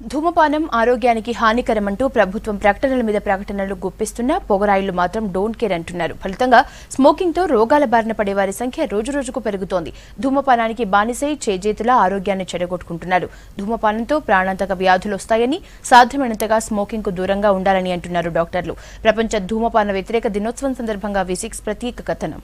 ధూమపానం ఆరోగ్యానికి హానికరమంటూ ప్రభుత్వం ప్రకటనల మీద ప్రకటనలు గుప్పిస్తున్నా పొగరాయిలు మాత్రం డోంట్ కేర్ అంటున్నారు. ఫలితంగా స్మోకింగ్ తో రోగాల బారిన పడే వారి సంఖ్య రోజురోజుకు పెరుగుతోంది. ధూమపానానికి బానిసై చేజేతులా ఆరోగ్యాన్ని చెడగొట్టుకుంటున్నారు. ధూమపానంతో ప్రాణాంతక వ్యాధులు వస్తాయని, సాధ్యమైనంతగా స్మోకింగ్ కు దూరంగా ఉండాలని అంటున్నారు డాక్టర్లు. ప్రపంచ ధూమపాన వ్యతిరేక దినోత్సవం సందర్భంగా V6 ప్రత్యేక కథనం.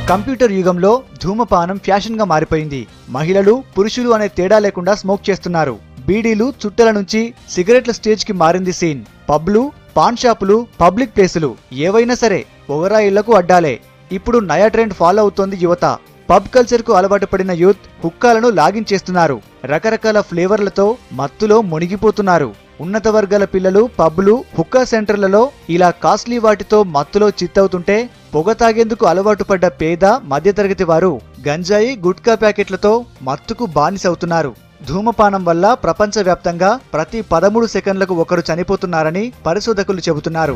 కంప్యూటర్ యుగంలో ధూమపానం ఫ్యాషన్ గా మారిపోయింది. మహిళలు పురుషులు అనే తేడా లేకుండా స్మోక్ చేస్తున్నారు. బీడీలు చుట్టల నుంచి సిగరెట్ల స్టేజ్ కి మారింది సీన్. పబ్లు, పాన్ షాపులు, పబ్లిక్ ప్లేసులు ఏవైనా సరే పొగరాయిళ్లకు అడ్డాలే. ఇప్పుడు నయా ట్రెండ్ ఫాలో అవుతోంది యువత. పబ్ కల్చర్ కు అలవాటు పడిన యూత్ హుక్కాలను లాగించేస్తున్నారు. రకరకాల ఫ్లేవర్లతో మత్తులో మునిగిపోతున్నారు. ఉన్నత వర్గాల పిల్లలు పబ్లు, హుక్కా సెంటర్లలో ఇలా కాస్ట్లీ వాటితో మత్తులో చిత్తవుతుంటే పొగ తాగేందుకు అలవాటు పడ్డ పేద మధ్యతరగతి వారు గంజాయి, గుట్కా ప్యాకెట్లతో మత్తుకు బానిసవుతున్నారు. ధూమపానం వల్ల ప్రపంచవ్యాప్తంగా ప్రతి 13 సెకండ్లకు ఒకరు చనిపోతున్నారని పరిశోధకులు చెబుతున్నారు.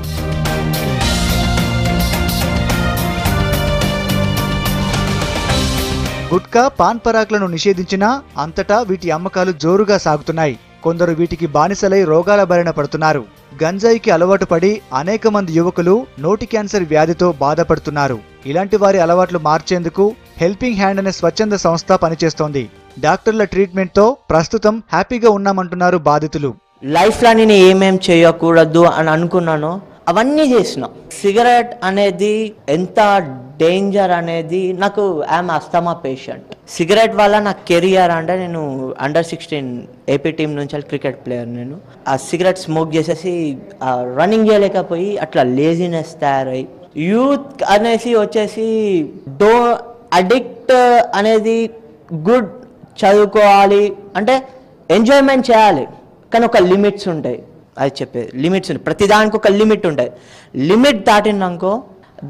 గుట్కా, పాన్ పరాక్లను నిషేధించినా అంతటా వీటి అమ్మకాలు జోరుగా సాగుతున్నాయి. కొందరు వీటికి బానిసలై రోగాల బారిన పడుతున్నారు. గంజాయికి అలవాటు పడి అనేక మంది యువకులు నోటి క్యాన్సర్ వ్యాధితో బాధపడుతున్నారు. ఇలాంటి వారి అలవాట్లు మార్చేందుకు హెల్పింగ్ హ్యాండ్ అనే స్వచ్ఛంద సంస్థ పనిచేస్తోంది. డాక్టర్ల ట్రీట్మెంట్ తో ప్రస్తుతం హ్యాపీగా ఉన్నామంటున్నారు బాధితులు. లైఫ్ లో నేను ఏమేం చేయకూడదు అని అనుకున్నానో అవన్నీ చేసిన. సిగరెట్ అనేది ఎంత డేంజర్ అనేది నాకు ఐఎమ్ అస్తమా పేషెంట్. సిగరెట్ వల్ల నా కెరియర్ అంటే నేను అండర్-16 ఏపీ టీం నుంచి క్రికెట్ ప్లేయర్. నేను ఆ సిగరెట్ స్మోక్ చేసేసి రన్నింగ్ చేయలేకపోయి అట్లా లేజినెస్ తయారై యూత్ అనేసి వచ్చేసి అడిక్ట్ అనేది గుడ్, చదువుకోవాలి అంటే ఎంజాయ్మెంట్ చేయాలి కానీ ఒక లిమిట్స్ ఉంటాయి. అది చెప్పేది లిమిట్స్ ఉంటాయి. ప్రతిదానికి ఒక లిమిట్ ఉంటుంది. లిమిట్ దాటినాకో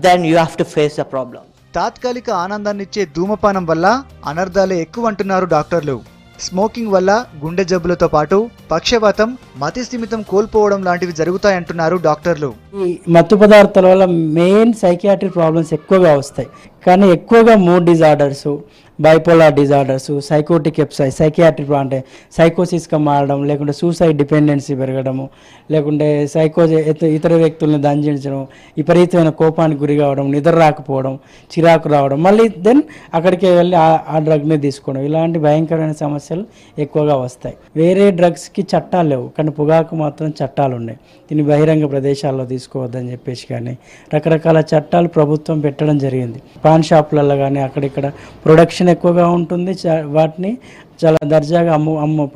then you have to face the problem. తాత్కాలిక ఆనందాన్నిచ్చే ధూమపానం వల్ల అనర్థాలే ఎక్కువ అంటున్నారు డాక్టర్లు. స్మోకింగ్ వల్ల గుండె జబ్బులతో పాటు పక్షవాతం, మతి స్థిమితం కోల్పోవడం లాంటివి జరుగుతాయంటున్నారు డాక్టర్లు. ఈ మత్తు పదార్థాల వల్ల మెయిన్ సైకియాట్రిక్ ప్రాబ్లమ్స్ ఎక్కువగా వస్తాయి. కానీ ఎక్కువగా mood disorders, bipolar disorders, psychotic episode, psychiatric అంటే సైకోసిస్గా మారడం, లేకుంటే సూసైడ్ డిపెండెన్సీ పెరగడము, లేకుంటే ఇతర వ్యక్తులను దండించడం, విపరీతమైన కోపానికి గురి కావడం, నిద్ర రాకపోవడం, చిరాకు రావడం, మళ్ళీ దెన్ అక్కడికి వెళ్ళి ఆ డ్రగ్ని తీసుకోవడం, ఇలాంటి భయంకరమైన సమస్యలు ఎక్కువగా వస్తాయి. వేరే డ్రగ్స్కి చట్టాలు లేవు కానీ పొగాకు మాత్రం చట్టాలు ఉన్నాయి. దీన్ని బహిరంగ ప్రదేశాల్లో తీసుకోవద్దని చెప్పేసి కానీ రకరకాల చట్టాలు ప్రభుత్వం పెట్టడం జరిగింది. పాన్ షాపులలో కానీ అక్కడిక్కడ ప్రొడక్షన్ ఎక్కువగా ఉంటుంది. వాటిని చాలా దర్జాగా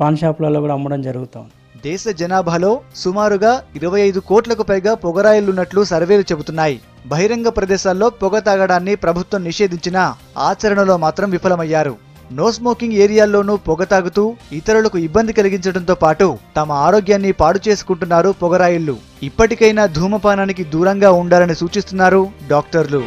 పాన్ షాపులలో కూడా అమ్మడం జరుగుతుంది. దేశ జనాభాలో సుమారుగా 25 కోట్లకు పైగా పొగరాయిలున్నట్లు సర్వేలు చెబుతున్నాయి. బహిరంగ ప్రదేశాల్లో పొగ తాగడాన్ని ప్రభుత్వం నిషేధించినా ఆచరణలో మాత్రం విఫలమయ్యారు. నో స్మోకింగ్ ఏరియాల్లోనూ పొగ తాగుతూ ఇతరులకు ఇబ్బంది కలిగించడంతో పాటు తమ ఆరోగ్యాన్ని పాడు చేసుకుంటున్నారు పొగరాయిళ్లు. ఇప్పటికైనా ధూమపానానికి దూరంగా ఉండాలని సూచిస్తున్నారు డాక్టర్లు.